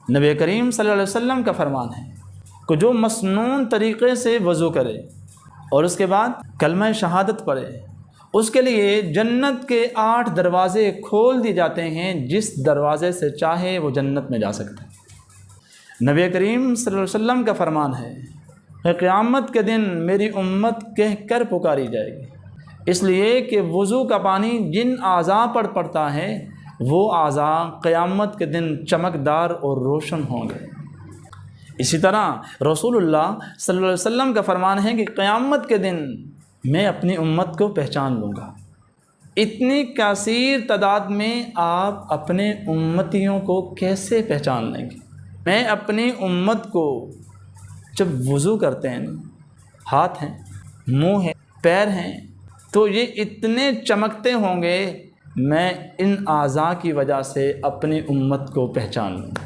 نبی کریم صلی اللہ علیہ وسلم کا فرمان ہے کہ جو مسنون طریقے سے وضو کرے اور اس کے بعد کلمہ شہادت پڑھے، اس کے لیے جنت کے 8 دروازے کھول دیے جاتے ہیں، جس دروازے سے چاہے وہ جنت میں جا سکتا ہے۔ نبی کریم صلی اللہ علیہ وسلم کا فرمان ہے کہ قیامت کے دن میری امت کہہ کر پکاری جائے گی، اس لیے کہ وضو کا پانی جن اعضاء پر پڑتا ہے وہ اعضاء قیامت کے دن چمکدار اور روشن ہوں گے۔ اسی طرح رسول اللہ صلی اللہ علیہ وسلم کا فرمان ہے کہ قیامت کے دن میں اپنی امت کو پہچان لوں گا۔ اتنی کثیر تعداد میں آپ اپنے امتیوں کو کیسے پہچان لیں گے؟ میں اپنی امت کو جب وضو کرتے ہیں، ہاتھ ہیں، منہ ہے، پیر ہیں، تو یہ اتنے چمکتے ہوں گے، میں ان اعضاء کی وجہ سے اپنی امت کو پہچان لوں گا۔